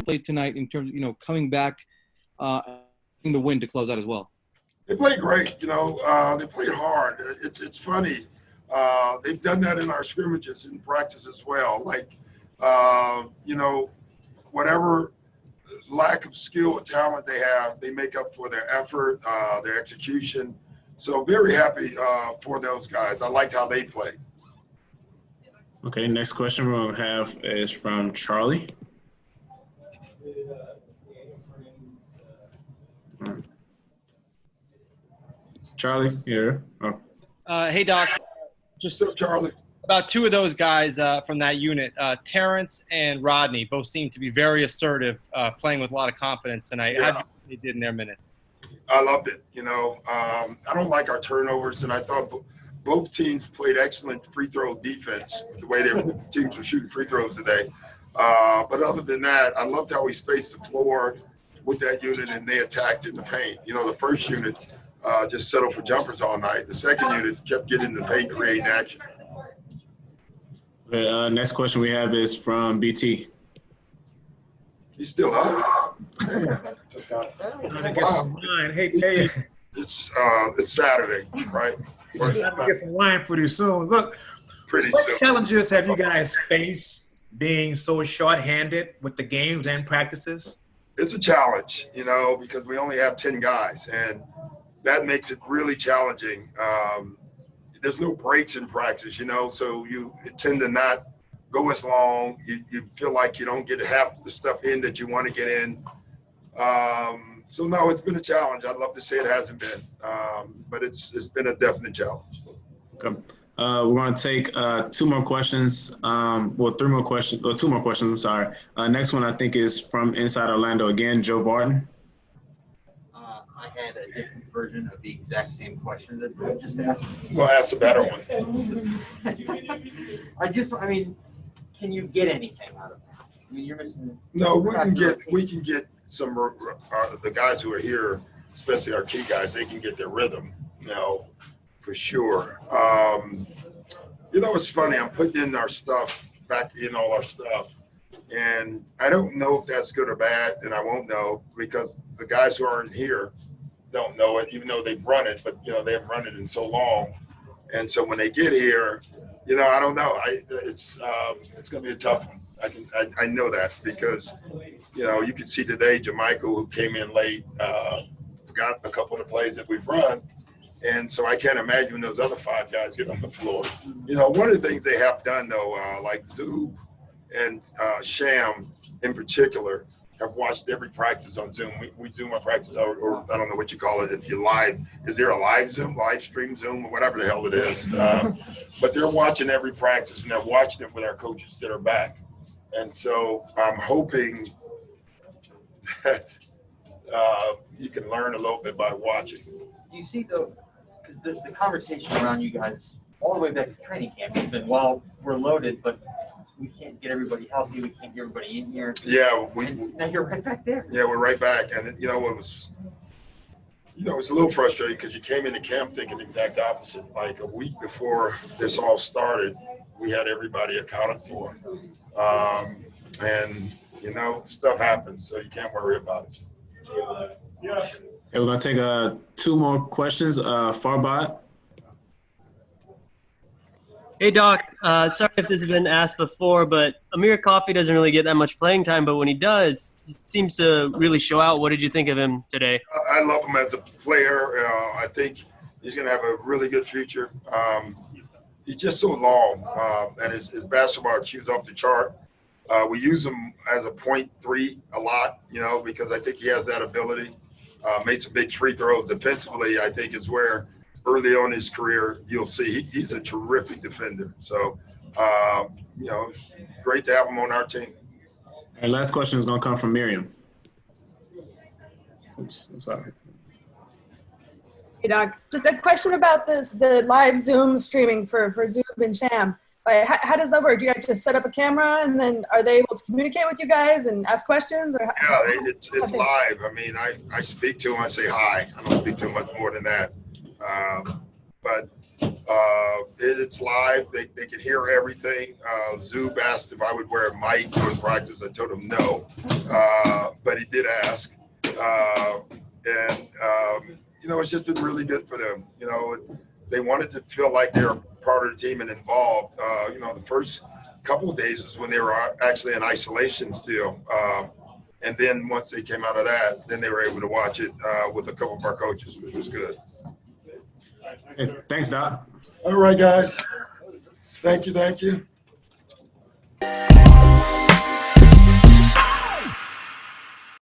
played tonight in terms of, coming back in the win to close out as well? They played great. They played hard. It's funny. They've done that in our scrimmages in practice as well. Whatever lack of skill or talent they have, they make up for their effort, their execution. So very happy for those guys. I liked how they played. Okay, next question we'll have is from Charlie. Charlie, here. Oh. Hey, Doc. Just Charlie. About two of those guys from that unit, Terrence and Rodney, both seem to be very assertive, playing with a lot of confidence tonight. Yeah. How do you think they did in their minutes? I loved it. I don't like our turnovers, and I thought both teams played excellent free throw defense, the way their teams were shooting free throws today. But other than that, I loved how we spaced the floor with that unit, and they attacked in the paint. The first unit just settled for jumpers all night. The second unit kept getting in the paint, creating action. Okay, next question we have is from BT. He's still up. Trying to get some wine. Hey, It's Saturday, right? trying to get some wine pretty soon. Look, Pretty what soon. challenges have you guys faced being so short-handed with the games and practices? It's a challenge, because we only have 10 guys, and that makes it really challenging. There's no breaks in practice, so you tend to not go as long. You feel like you don't get half the stuff in that you want to get in. So no, it's been a challenge. I'd love to say it hasn't been, but it's been a definite challenge. Okay. We're going to take two more questions. Two more questions, I'm sorry. Next one I think is from Inside Orlando again, Joe Barton. I had a different version of the exact same question that I just asked. Well, ask a better one. Can you get anything out of that? You're missing. No, we can get some the guys who are here, especially our key guys. They can get their rhythm, for sure. It's funny. I'm putting in our stuff back in all our stuff, and I don't know if that's good or bad, and I won't know because the guys who aren't here don't know it, even though they've run it. But they haven't run it in so long, and so when they get here, I don't know. It's going to be a tough one. I know that because, you can see today Jamichael, who came in late, forgot a couple of the plays that we've run. And so I can't imagine when those other five guys get on the floor. One of the things they have done, though, like Zoob and Sham in particular, have watched every practice on Zoom. We Zoom our practice, or I don't know what you call it, if you live. Is there a live stream Zoom, or whatever the hell it is? But they're watching every practice, and they're watching it with our coaches that are back. And so I'm hoping that you can learn a little bit by watching. Do you see because the conversation around you guys all the way back to training camp has been, well, we're loaded, but we can't get everybody healthy. We can't get everybody in here. Yeah, now you're right back there. Yeah, we're right back, and it was a little frustrating because you came into camp thinking the exact opposite. Like a week before this all started, we had everybody accounted for, and stuff happens, so you can't worry about it. Okay, we're going to take two more questions. Farbad. Hey, Doc. Sorry if this has been asked before, but Amir Coffey doesn't really get that much playing time, but when he does, he seems to really show out. What did you think of him today? I love him as a player. I think he's going to have a really good future. He's just so long, and his basketball IQ is off the chart. We use him as a .3 a lot, because I think he has that ability. Made some big free throws. Defensively, I think is where early on in his career you'll see he's a terrific defender. So, great to have him on our team. And last question is going to come from Miriam. Oops, I'm sorry. Hey, Doc. Just a question about the live Zoom streaming for Zoom and Sham. How does that work? Do you guys just set up a camera, and then are they able to communicate with you guys and ask questions? Or it's live. I speak to him. I say hi. I don't speak to him much more than that. But It's live. They could hear everything. Zub asked if I would wear a mic during practice. I told him no, but he did ask. It's just been really good for them. They wanted to feel like they're part of the team and involved. The first couple of days was when they were actually in isolation still. And then once they came out of that, then they were able to watch it with a couple of our coaches, which was good. Hey, thanks, Doc. All right, guys. Thank you.